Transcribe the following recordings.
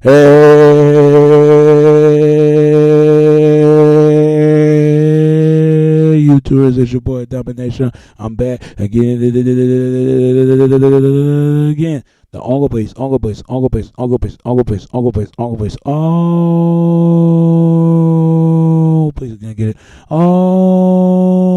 Hey, YouTubers, it's your boy Domination. I'm back again. The ongle base, ongle base, ongle base, ongle base, ongle base, ongle base, ongle base. Oh, please gonna get it. Oh,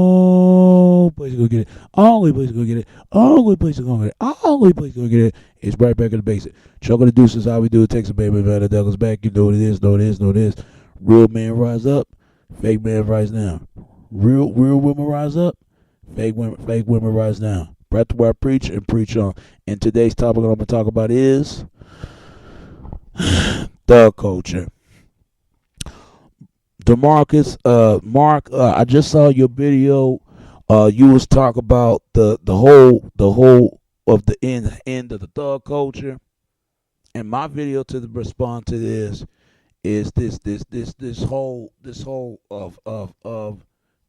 please gonna get it. Only please gonna get it. Only please gonna get it. Only please gonna get it. It's right back in the basic. Chuck the deuces, how we do it. Takes a baby, man. The devil's back. You know what it is. Know what it is. Know what it is. Real man rise up. Fake man rise down. Real women rise up. Fake women rise down. Right to where I preach and preach on. And today's topic I'm going to talk about is thug culture. DeMarcus, Mark, I just saw your video. You was talking about the whole of the end of the thug culture. And my video to respond to this is this whole of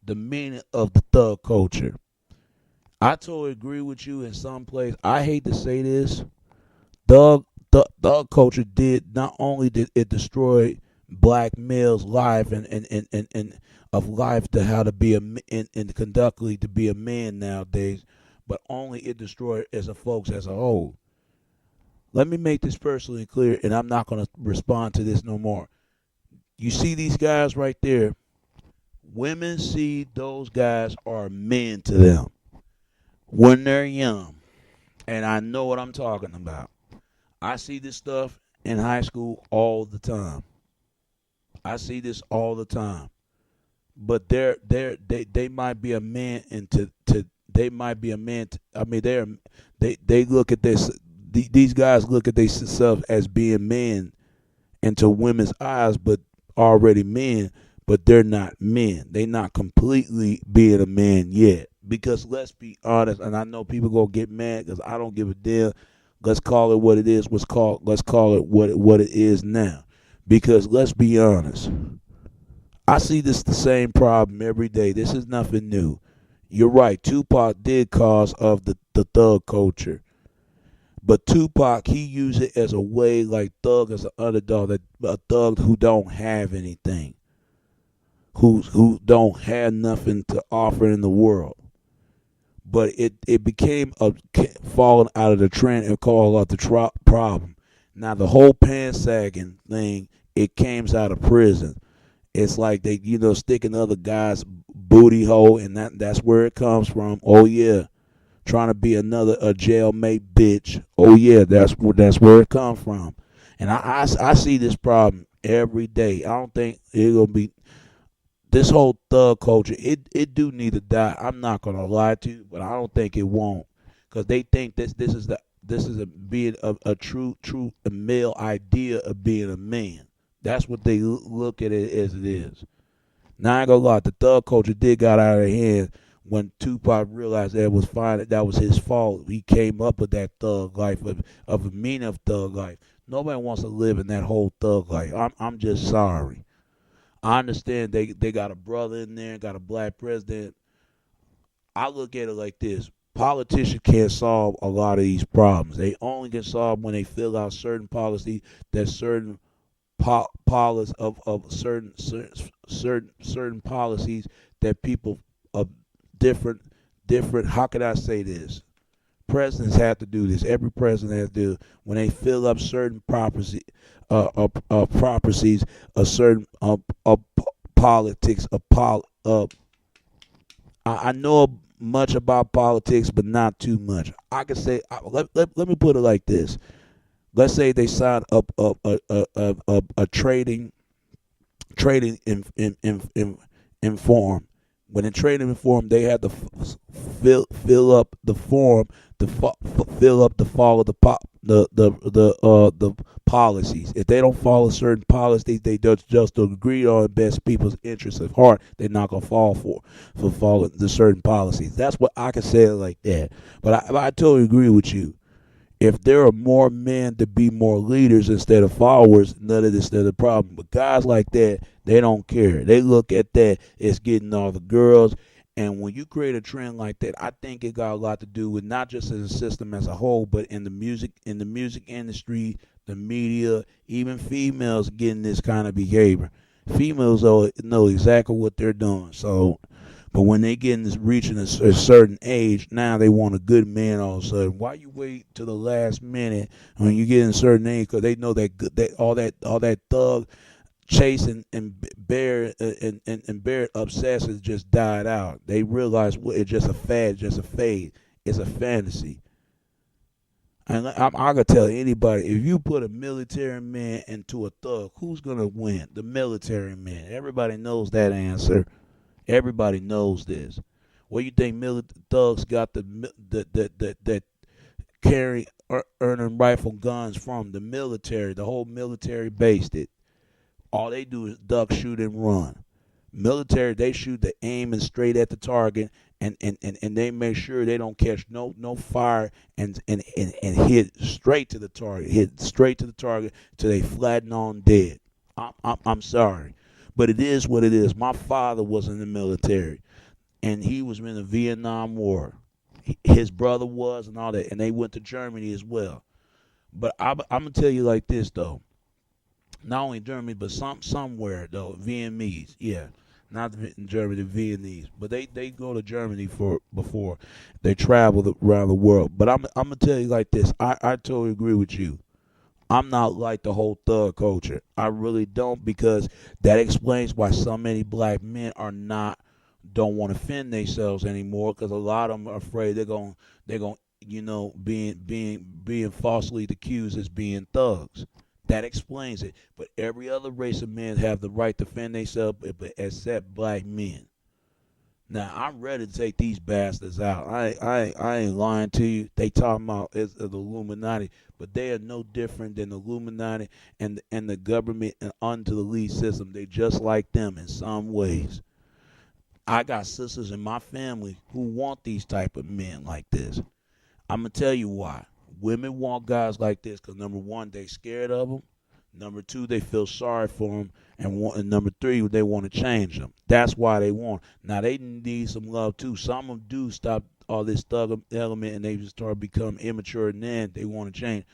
the meaning of the thug culture. I totally agree with you in some place. I hate to say this. Thug culture not only did it destroy black males' life and of life to how to be and conductively to be a man nowadays, but only it destroyed as a folks as a whole. Let me make this personally clear, and I'm not going to respond to this no more. You see these guys right there. Women see those guys are men to them when they're young. And I know what I'm talking about. I see this stuff in high school all the time. I see this all the time. But they might be a man they might be a man they look at this. These guys look at themselves as being men into women's eyes, but already men, but they're not men. They're not completely being a man yet. Because let's be honest, and I know people gonna get mad because I don't give a damn. Let's call it what it is. Let's call it what it is now. Because let's be honest, I see the same problem every day. This is nothing new. You're right. Tupac did cause of the thug culture, but Tupac, he used it as a way, like thug as an underdog, a thug who don't have anything, who don't have nothing to offer in the world. But it became falling out of the trend and called out the problem. Now the whole pants sagging thing, it came out of prison. It's like they, sticking other guys' booty hole, and that's where it comes from. Oh yeah, trying to be a jailmate bitch. Oh yeah, that's where it comes from. And I see this problem every day. I don't think it's gonna be. This whole thug culture, it do need to die. I'm not gonna lie to you, but I don't think it won't, because they think this is being a true male idea of being a man. That's what they look at it as it is. Now I ain't gonna lie, the thug culture did got out of hand when Tupac realized that was his fault. He came up with that thug life of the meaning of thug life. Nobody wants to live in that whole thug life. I'm just sorry. I understand they got a brother in there, got a black president. I look at it like this. Politicians can't solve a lot of these problems. They only can solve when they fill out certain policies that certain policies of certain policies that people of different how can I say this? Presidents have to do this. Every president has to do it. When they fill up certain properties, a certain politics. I know much about politics, but not too much. I can say, let me put it like this. Let's say they sign up a trading in form. When in trading in form, they have to fill up the form to fill up the the policies. If they don't follow certain policies, they just agree on the best people's interests of heart. They're not gonna fall for following the certain policies. That's what I can say it like that. But I totally agree with you. If there are more men to be more leaders instead of followers, none of this is the problem. But guys like that, they don't care. They look at that as getting all the girls, And when you create a trend like that, I think it got a lot to do with not just as a system as a whole, but in the music industry, the media, even females getting this kind of behavior. Females know exactly what they're doing. So, but when they get in this, reaching a certain age, now they want a good man all of a sudden. Why you wait to the last minute when you get in a certain age? Because they know that all that thug chasing and bear obsessions just died out. They realize it's just a fad, just a fade. It's a fantasy. And I could tell anybody, if you put a military man into a thug, who's gonna win? The military man. Everybody knows that answer. Everybody knows this. Where you think thugs got that carry earning rifle guns from? The military. The whole military based it. All they do is duck, shoot, and run. Military, they shoot the aim and straight at the target, and they make sure they don't catch no fire and hit straight to the target. Hit straight to the target till they flatten on dead. I'm sorry, but it is what it is. My father was in the military, and he was in the Vietnam War. His brother was, and all that, and they went to Germany as well. But I'm gonna tell you like this though. Not only Germany, but somewhere though, Vietnamese, yeah, not in Germany, the Vietnamese, but they go to Germany for before they travel around the world. But I'm gonna tell you like this, I totally agree with you. I'm not like the whole thug culture. I really don't, because that explains why so many black men don't want to defend themselves anymore, because a lot of them are afraid they're going being falsely accused as being thugs. That explains it. But every other race of men have the right to defend themselves, except black men. Now I'm ready to take these bastards out. I ain't lying to you. They talking about it's the Illuminati, but they are no different than the Illuminati and the government and under the lead system. They just like them in some ways. I got sisters in my family who want these type of men like this. I'm gonna tell you why. Women want guys like this because number one, they scared of them. Number two, they feel sorry for them, and number three, they want to change them. That's why they want. Now they need some love too. Some of them do stop all this thug element, and they just start become immature, and then they want to change.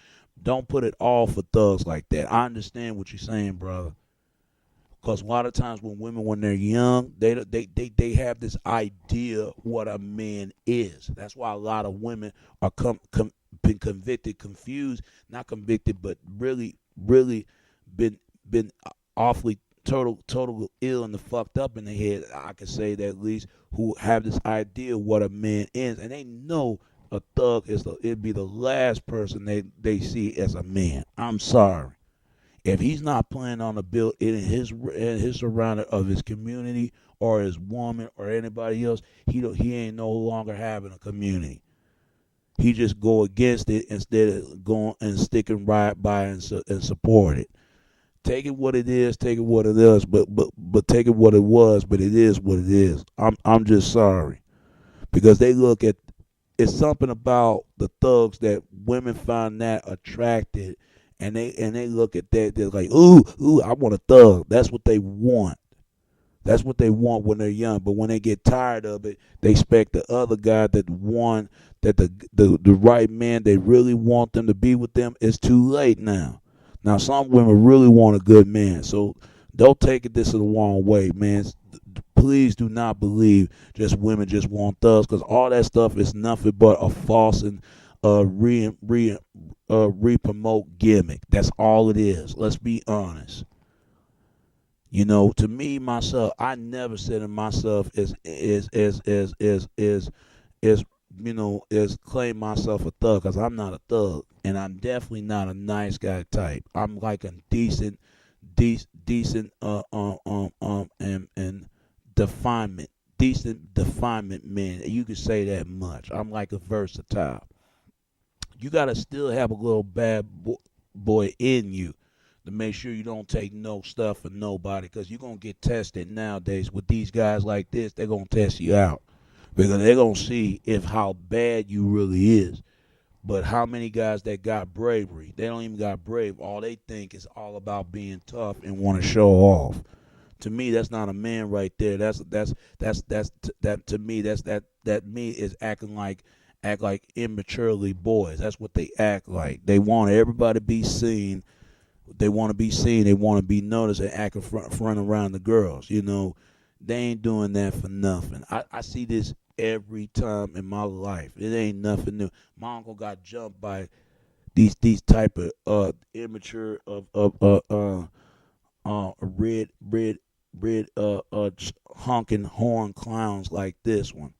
Don't put it all for thugs like that. I understand what you're saying, brother. Because a lot of times when they're young, they have this idea what a man is. That's why a lot of women are been convicted, confused, not convicted, but really been awfully total ill and the fucked up in the head. I could say that, at least, who have this idea what a man is, and they know a thug it'd be the last person they see as a man. I'm sorry. If he's not planning on to build it in his surrounding of his community or his woman or anybody else, he ain't no longer having a community. He just go against it instead of going and sticking right by and support it. Take it what it is, take it what it is, but take it what it was, but it is what it is. I'm just sorry, because they look at it's something about the thugs that women find that attracted. And they look at that, they're like, ooh, I want a thug. That's what they want. That's what they want when they're young. But when they get tired of it, they expect the other guy that the right man they really want them to be with them. It's too late now. Now some women really want a good man. So don't take it this the wrong way, man. Please do not believe just women just want thugs, because all that stuff is nothing but a false and re-promote gimmick. That's all it is. Let's be honest. To me, myself, I never said of myself as claim myself a thug, because I'm not a thug, and I'm definitely not a nice guy type. I'm like a decent and definement man. You could say that much. I'm like a versatile. You got to still have a little bad boy in you to make sure you don't take no stuff from nobody, because you're going to get tested nowadays with these guys like this. They're going to test you out, because they're going to see how bad you really is. But how many guys that got bravery? They don't even got brave. All they think is all about being tough and want to show off. To me, that's not a man right there. That to me. That me is act like immaturely boys. That's what they act like. They want everybody to be seen. They want to be seen. They want to be noticed and act in front around the girls. They ain't doing that for nothing. I see this every time in my life. It ain't nothing new. My uncle got jumped by these type of immature red honking horn clowns like this one.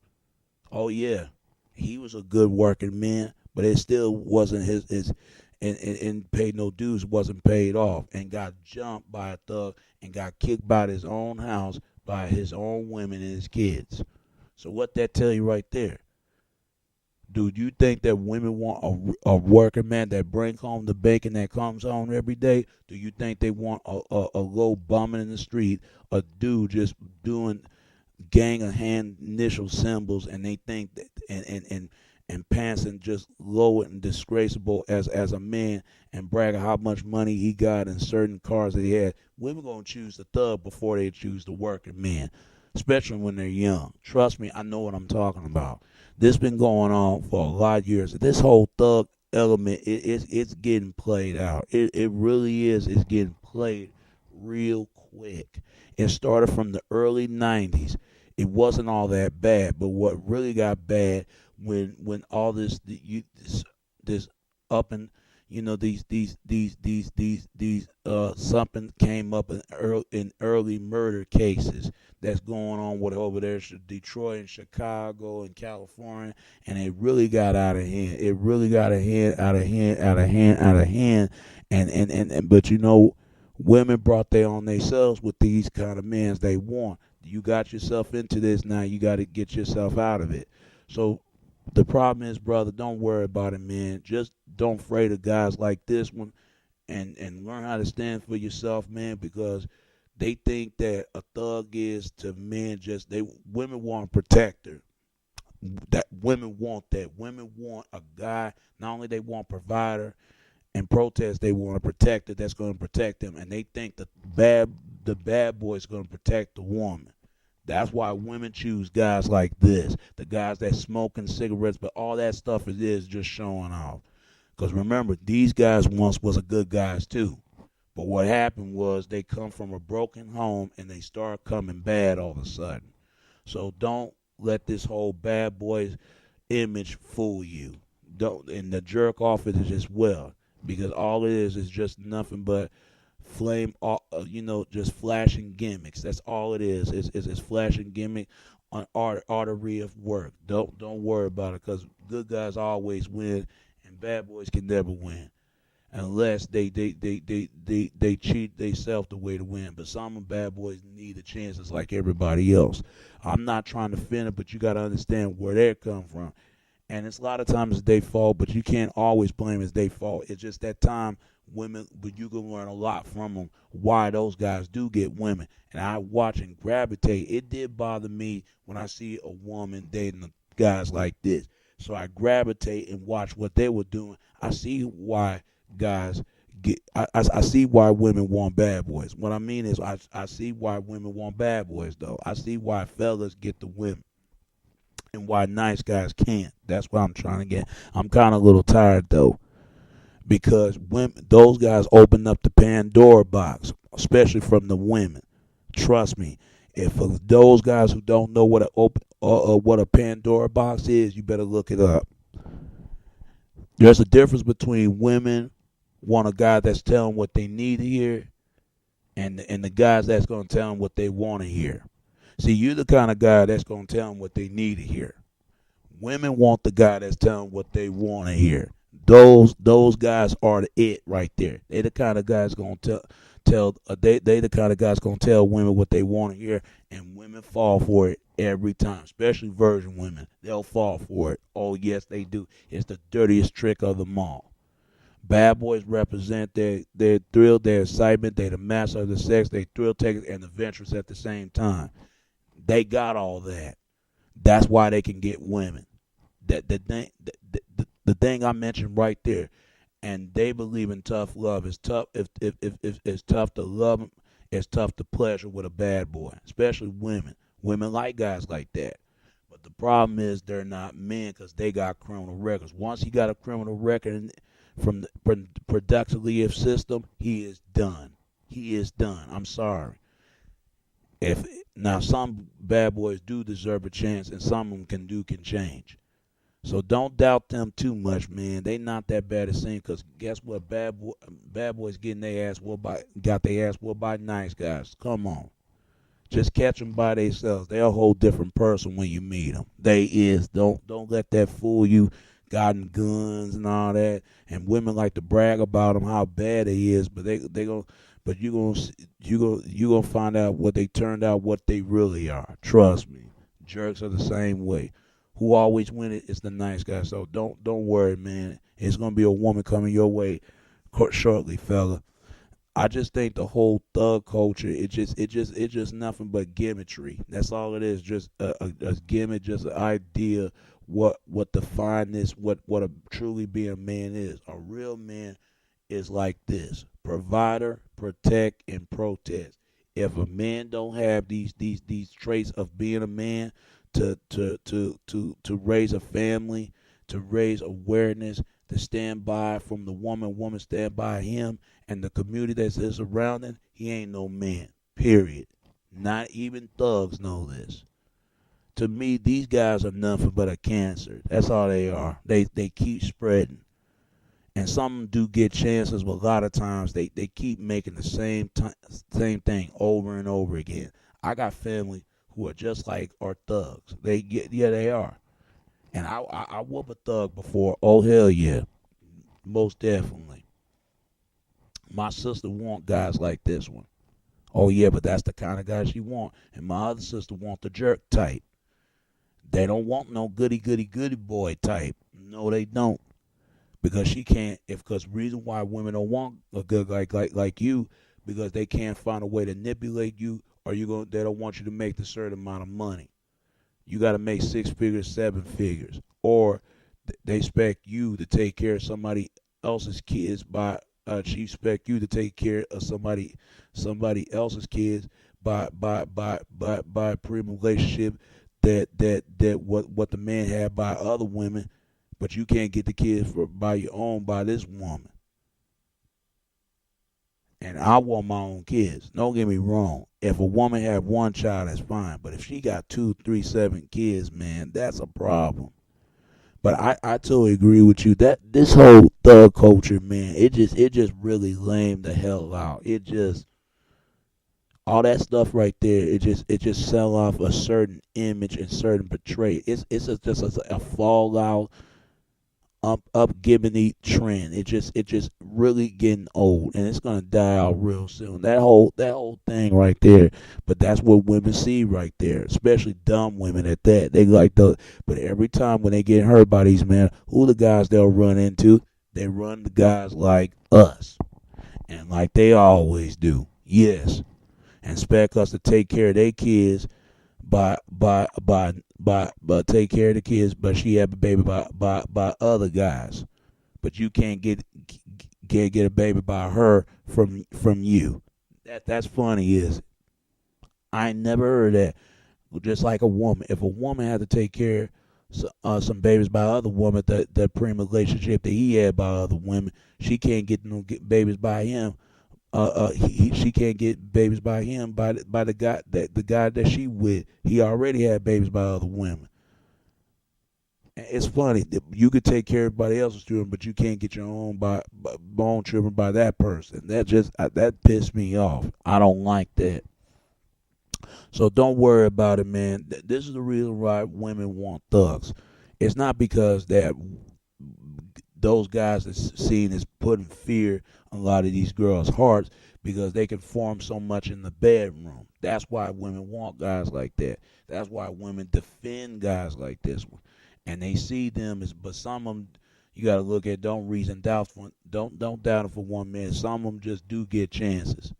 Oh yeah, he was a good working man, but it still wasn't his and paid no dues, wasn't paid off, and got jumped by a thug and got kicked out his own house by his own women and his kids. So what that tell you right there? Do you think that women want a working man that brings home the bacon that comes home every day? Do you think they want a low bumming in the street, a dude just doing gang of hand initial symbols, and they think that and passing just low and disgraceful as a man and bragging how much money he got and certain cars that he had? Women gonna choose the thug before they choose the working man, especially when they're young. Trust me, I know what I'm talking about. This been going on for a lot of years. This whole thug element, it's getting played out. It really is. It's getting played real quick. It started from the early '90s. It wasn't all that bad, but what really got bad when all this up and these something came up in early murder cases that's going on with over there Detroit and Chicago and California, and it really got out of hand. It really got out of hand, and but women brought their on themselves with these kind of men they want. You got yourself into this, now you got to get yourself out of it. So the problem is, brother, don't worry about it, man. Just don't afraid of guys like this one, and learn how to stand for yourself, man, because they think that a thug is to men just they women want a protector. That women want that. Women want a guy. Not only they want provider and protest, they want a protector that's going to protect them, and they think the bad boy is going to protect the woman. That's why women choose guys like this, the guys that smoking cigarettes, but all that stuff is just showing off. Because remember, these guys once was a good guys too. But what happened was they come from a broken home and they start coming bad all of a sudden. So don't let this whole bad boys image fool you. Don't, and the jerk off it is as well, because all it is just nothing but just flashing gimmicks. That's all it is. It's flashing gimmick on artery of work. Don't worry about it, because good guys always win and bad boys can never win unless they cheat themselves the way to win. But some of bad boys need the chances like everybody else. I'm not trying to offend it, but you got to understand where they come from. And it's a lot of times it's their fault, but you can't always blame it's their fault. It's just that time women, but you can learn a lot from them why those guys do get women. And I watch and gravitate. It did bother me when I see a woman dating guys like this. So I gravitate and watch what they were doing. I see why guys I see why women want bad boys. What I mean is I see why women want bad boys, though. I see why fellas get the women and why nice guys can't. That's what I'm trying to get. I'm kind of a little tired, though, because women, those guys open up the Pandora box, especially from the women. Trust me. If for those guys who don't know what a Pandora box is, you better look it up. There's a difference between women want a guy that's telling what they need to hear, and the guys that's going to tell them what they want to hear. See, you're the kind of guy that's going to tell them what they need to hear. Women want the guy that's telling what they want to hear. Those guys are the it right there. They the kind of guys going to they the kind of guys going to tell women what they want to hear, and women fall for it every time, especially virgin women. They'll fall for it. Oh yes, they do. It's the dirtiest trick of them all. Bad boys represent their thrill, their excitement. They're the master of the sex. They thrill takers and adventurous at the same time. They got all that. That's why they can get women. The thing I mentioned right there, and they believe in tough love. It's tough if it's tough to love them. it's tough to pleasure with a bad boy, especially women. Women like guys like that. But the problem is they're not men because they got criminal records. Once he got a criminal record from the productively system, he is done. He is done. I'm sorry. If now some bad boys do deserve a chance, and some of them can change. So don't doubt them too much, man. They not that bad at sin, because guess what? Bad boys getting their ass whooped by got their ass whooped by nice guys. Come on, just catch them by themselves. They're a whole different person when you meet them. They is. Don't let that fool you. Got guns and all that, and women like to brag about them how bad they is, but they gonna but you gonna find out what they turned out, what they really are. Trust me, jerks are the same way. Who always win it is the nice guy. So don't worry, man. It's gonna be a woman coming your way shortly, fella. I just think the whole thug culture, it's just nothing but gimmickry. That's all it is. Just a gimmick, just an idea what define this, what a truly being a man is. A real man is like this: provider, protect, and protest. If a man don't have these traits of being a man, to raise a family, to raise awareness, to stand by from the woman stand by him, and the community that is around him, he ain't no man. Period. Not even thugs know this. To me, these guys are nothing but a cancer. That's all they are. They keep spreading. And some do get chances, but a lot of times they keep making the same thing over and over again. I got family who are just like our thugs. They are. And I whoop a thug before. Oh hell yeah, most definitely. My sister want guys like this one. Oh yeah, but that's the kind of guy she want. And my other sister want the jerk type. They don't want no goody boy type. No, they don't. Because she can't. Because reason why women don't want a good guy like you, because they can't find a way to manipulate you, or they don't want you to make the certain amount of money. You got to make 6 figures, 7 figures, or they expect you to take care of somebody else's kids by. She expect you to take care of somebody else's kids by a pre relationship that what the man had by other women, but you can't get the kids by your own by this woman. And I want my own kids. Don't get me wrong. If a woman had one child, that's fine. But if she got 2, 3, 7 kids, man, that's a problem. But I totally agree with you that this whole thug culture, man, it just really lame the hell out. It just all that stuff right there. It just sell off a certain image and certain portray. Just a fallout up giving the trend. It just really getting old, and it's gonna die out real soon. That whole thing right there. But that's what women see right there, especially dumb women at that. They like the. But every time when they get hurt by these men, who the guys they'll run into? They run to guys like us, and like they always do. Yes, and expect us to take care of their kids by take care of the kids, but she have a baby by other guys. But you can't get a baby by her from you. That's funny, is it? I ain't never heard that. Just like a woman, if a woman had to take care of some babies by other women, that pre relationship that he had by other women, she can't get babies by him. She can't get babies by him by the guy that she with. He already had babies by other women. It's funny that you could take care of everybody else's children, but you can't get your own children by that person. That pissed me off. I don't like that. So don't worry about it, man. This is the reason why women want thugs. It's not because that those guys that's seen as putting fear on a lot of these girls' hearts, because they can form so much in the bedroom. That's why women want guys like that. That's why women defend guys like this one. And they see them as, but some of them you got to look at. Don't doubt it for one minute. Some of them just do get chances,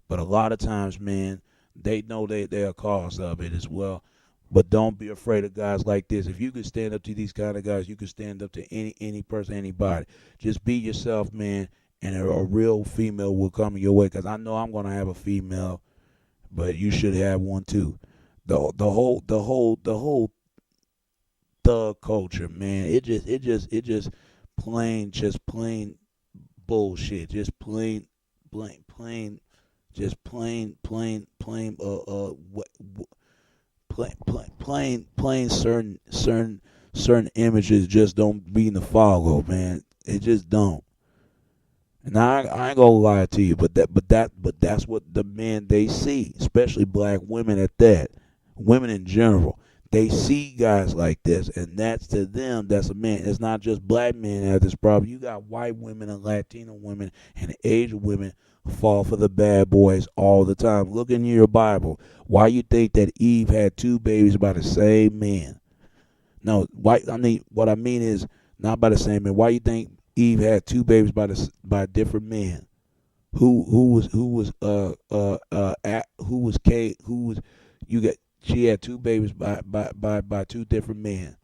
but a lot of times, man, they know they're a cause of it as well. But don't be afraid of guys like this. If you can stand up to these kind of guys, you can stand up to any person, anybody. Just be yourself, man, and a real female will come your way. Because I know I'm gonna have a female, but you should have one too. The whole thug culture, man. It just plain bullshit. Just plain plain certain images just don't be in the follow, man. It just don't. And I ain't gonna lie to you, but that's what the men they see, especially black women at that, women in general. They see guys like this, and that's to them. That's a man. It's not just black men that have this problem. You got white women and Latino women and Asian women fall for the bad boys all the time. Look in your Bible. Why you think that Eve had two babies by the same man? No, why? I mean, what I mean is not by the same man. Why you think Eve had two babies by different men? Who was Kate? Who was you got? She had two babies by two different men.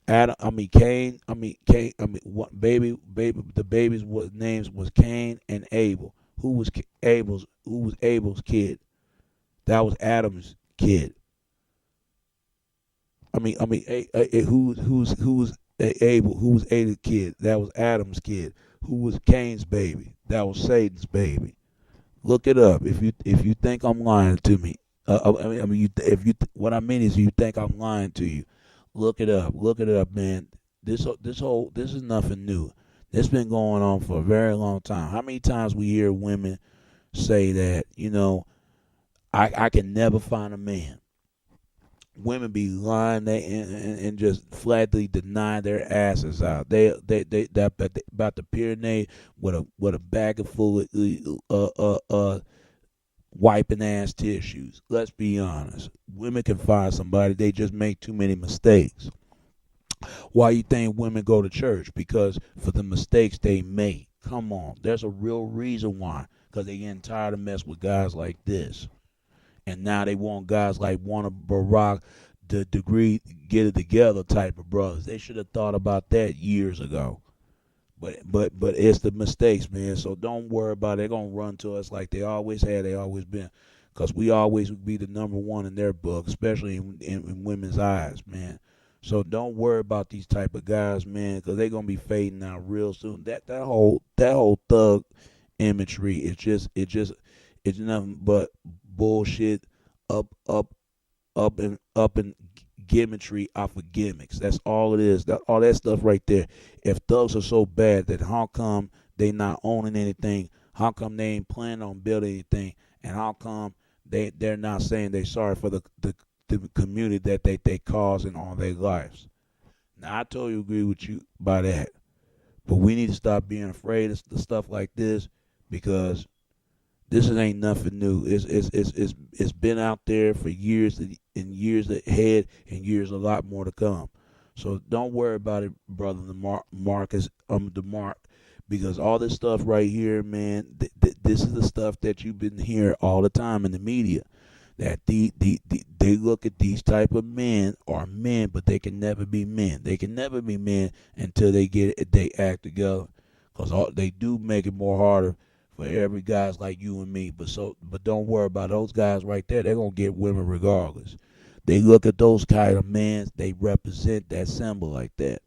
Adam, I mean Cain, what baby, the babies' names was Cain and Abel. Who was Abel's kid? That was Adam's kid. Who was Abel? Who was Abel's kid? That was Adam's kid. Who was Cain's baby? That was Satan's baby. Look it up. If you think I'm lying to me, what I mean is you think I'm lying to you. Look it up. Look it up, man. This is nothing new. This been going on for a very long time. How many times we hear women say that, I can never find a man. Women be lying and just flatly deny their asses out. They about to pyramid with a bag full of wiping ass tissues. Let's be honest. Women can find somebody. They just make too many mistakes. Why you think women go to church? Because for the mistakes they make. Come on, there's a real reason why. Because they getting tired of mess with guys like this. And now they want guys like Warner Barack, the degree, get it together type of brothers. They should have thought about that years ago. But it's the mistakes, man. So don't worry about it. They're gonna run to us like they always had. They always been, cause we always would be the number one in their book, especially in women's eyes, man. So don't worry about these type of guys, man, cause they're gonna be fading out real soon. That whole thug imagery is it's nothing but bullshit up and gimmickry off of gimmicks. That's all it is. All that stuff right there. If thugs are so bad, that how come they not owning anything? How come they ain't planning on building anything? And how come they're not saying they sorry for the community that they causing all their lives? Now I totally agree with you by that. But we need to stop being afraid of the stuff like this, because ain't nothing new. It's been out there for years and years ahead, and years a lot more to come. So don't worry about it, brother. DeMark, because all this stuff right here, man. This is the stuff that you've been hearing all the time in the media. That they look at these type of men are men, but they can never be men. They can never be men until they act together, because they do make it more harder for every guys like you and me. But don't worry about those guys right there. They're gonna get women regardless. They look at those kind of men. They represent that symbol like that.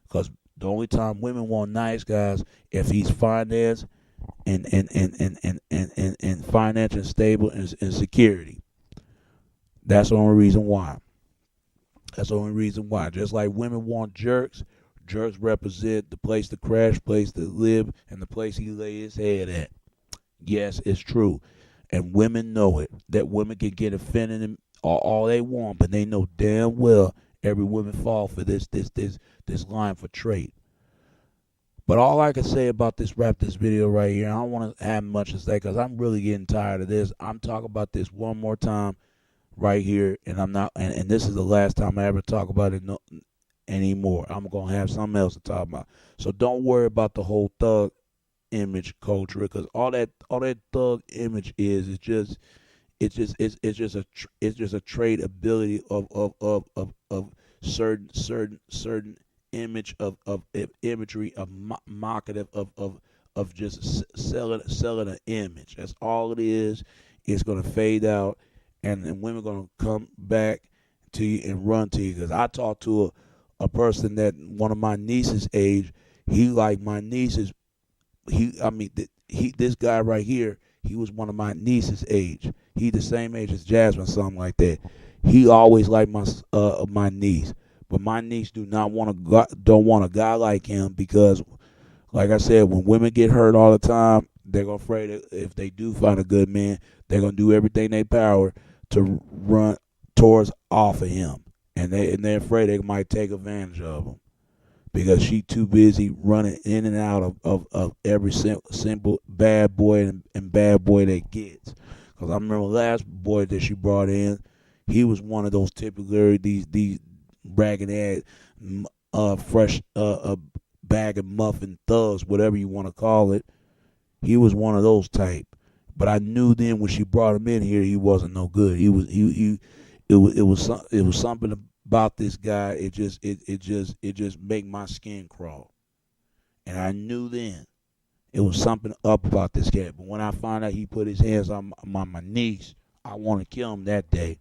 Because the only time women want nice guys if he's finance and financial stable and security. That's the only reason why. That's the only reason why. Just like women want jerks. Jerks represent the place to crash, place to live, and the place he lay his head at. Yes, it's true. And women know it. That women can get offended and all they want, but they know damn well every woman fall for this line for trait. But all I can say about this video right here, I don't want to have much to say because I'm really getting tired of this. I'm talking about this one more time right here, and I'm not, and this is the last time I ever talk about it anymore. I'm gonna have something else to talk about. So don't worry about the whole thug image culture, because all that thug image is just it's just a trait ability of certain image of imagery of marketing of just selling an image. That's all it is. It's gonna fade out, and women gonna come back to you and run to you. Because I talked to a person that one of my niece's age. He like my niece's. This guy right here. He was one of my niece's age. He the same age as Jasmine, something like that. He always liked my niece, but my niece don't want a guy like him because, like I said, when women get hurt all the time, they're afraid that if they do find a good man, they're gonna do everything in their power to run towards off of him, and they're afraid they might take advantage of him because she too busy running in and out of every simple bad boy and bad boy that gets. Because I remember last boy that she brought in, he was one of those typical these ragged ass fresh bag of muffin thugs, whatever you want to call it. He was one of those type. But I knew then when she brought him in here, he wasn't no good. It was something about this guy. It just make my skin crawl. And I knew then it was something up about this cat. But when I found out he put his hands on my niece, I want to kill him that day.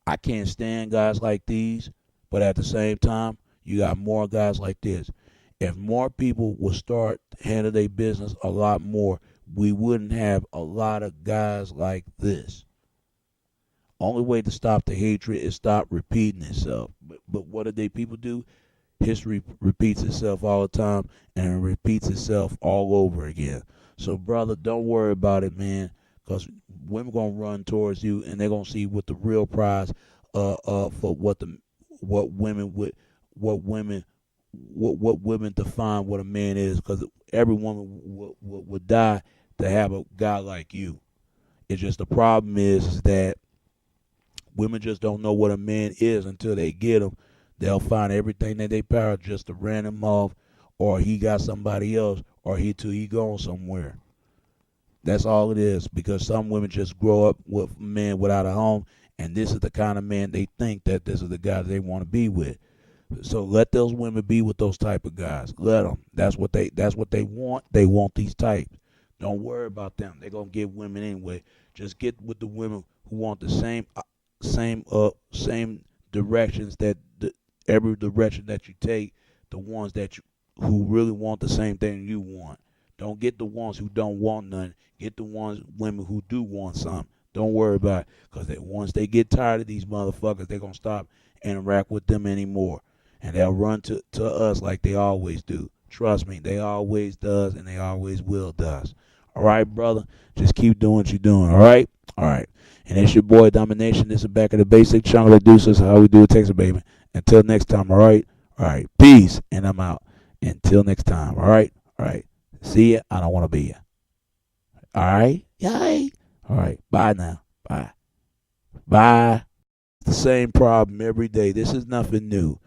I can't stand guys like these, but at the same time, you got more guys like this. If more people would start handling their business a lot more, we wouldn't have a lot of guys like this. Only way to stop the hatred is stop repeating itself. But what do people do? History repeats itself all the time, and it repeats itself all over again. So, brother, don't worry about it, man, because women gonna run towards you, and they're gonna see what the real prize for what women define what a man is, because every woman would die to have a guy like you. It's just the problem is that women just don't know what a man is until they get him. They'll find everything that they power just to ran him off, or he got somebody else, or he gone somewhere. That's all it is, because some women just grow up with men without a home, and this is the kind of man they think that this is the guy they want to be with. So let those women be with those type of guys. Let them. That's what they want. They want these types. Don't worry about them. They're gonna get women anyway. Just get with the women who want the same directions that every direction that you take. The ones who really want the same thing you want. Don't get the ones who don't want none. Get the women who do want something. Don't worry about it, because once they get tired of these motherfuckers, they're gonna stop interact with them anymore. And they'll run to us like they always do. Trust me, they always does, and they always will does. All right, brother? Just keep doing what you're doing, all right? All right. And it's your boy, Domination. This is Back at the Basic. Chunk of Deuces, how we do it, Texas, baby. Until next time, all right? All right. Peace, and I'm out. Until next time, all right? All right. See ya. I don't want to be ya. All right? Yay. All right. Bye now. Bye. Bye. The same problem every day. This is nothing new.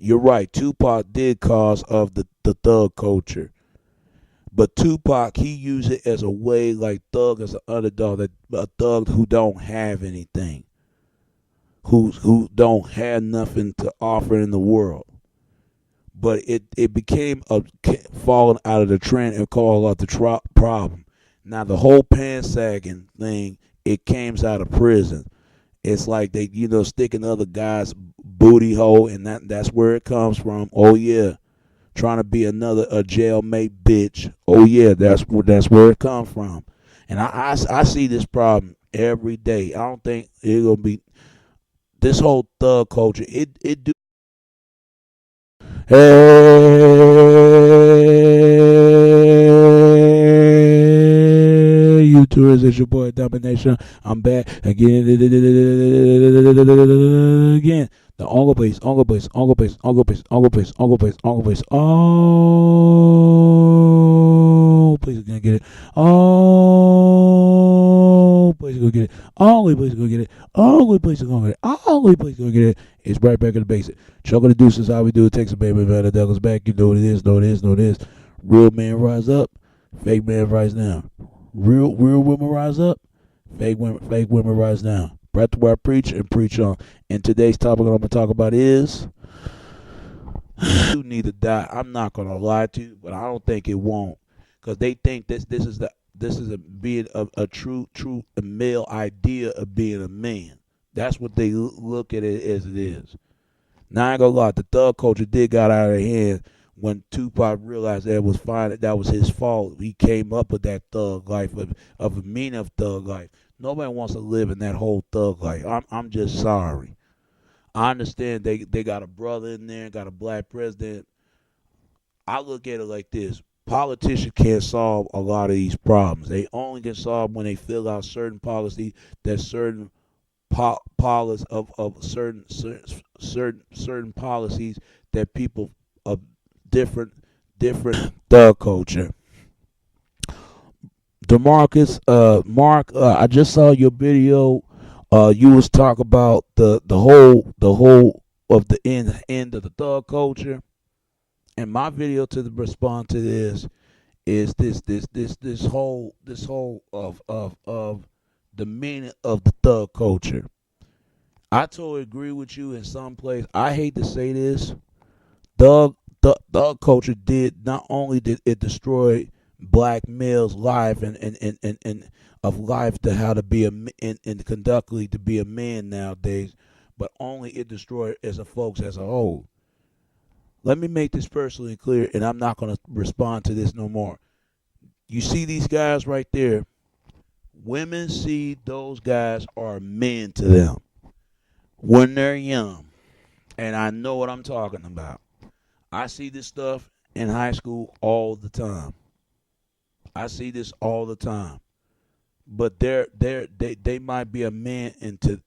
You're right. Tupac did cause of the thug culture. But Tupac, he used it as a way, like Thug as an underdog, a thug who don't have anything, who don't have nothing to offer in the world. But it became falling out of the trend and called out the problem. Now the whole pants sagging thing, it came out of prison. It's like they, sticking other guys' booty hole, and that's where it comes from. Oh yeah, trying to be a jailmate bitch. Oh yeah, that's where it comes from. And I see this problem every day. I don't think it's gonna be this whole thug culture. It do. Hey, YouTubers, it's your boy Domination. I'm back again. The ongle base. Oh, please gonna get it. Oh, please gonna get it. Only please gonna get it. Only please gonna get it. Only please gonna get it. It's right back in the basic. Chuck of the Deuces, how we do it. Texas, baby, man. The devil's back. You know what it is. Know this. Real man rise up. Fake man rise down. Real women rise up. Fake women rise down. Breath where I preach and preach on. And today's topic I'm going to talk about is do need to die. I'm not gonna lie to you, but I don't think it won't, because they think this is a being a true male idea of being a man. That's what they look at it as it is. Now I ain't gonna lie, the thug culture did got out of hand when Tupac realized that it was fine, that was his fault. He came up with that thug life of a meaning of thug life. Nobody wants to live in that whole thug life. I'm just sorry. I understand they got a brother in there, got a black president. I look at it like this: politicians can't solve a lot of these problems. They only can solve when they fill out certain policies that certain policies of certain policies that people of different thug culture. Demarcus, Mark, I just saw your video. You was talk about the whole of the end of the thug culture, and my video to the respond to this is this whole of the meaning of the thug culture. I totally agree with you in some place. I hate to say this, thug culture did not only did it destroy black males' life and of life to how to be and conductly to be a man nowadays, but only it destroyed as a folks as a whole. Let me make this personally clear, and I'm not going to respond to this no more. You see these guys right there. Women see those guys are men to them when they're young, and I know what I'm talking about. I see this stuff in high school all the time. I see this all the time. But they might be a man to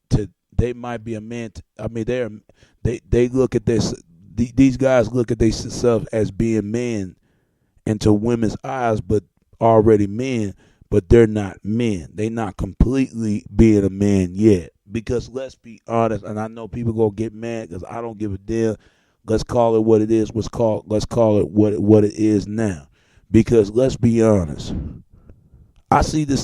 they might be a man. I mean they look at this. These guys look at themselves as being men into women's eyes, but already men. But they're not men. They're not completely being a man yet. Because let's be honest, and I know people gonna get mad because I don't give a damn. Let's call it what it is. Let's call it what it is now. Because let's be honest, I see this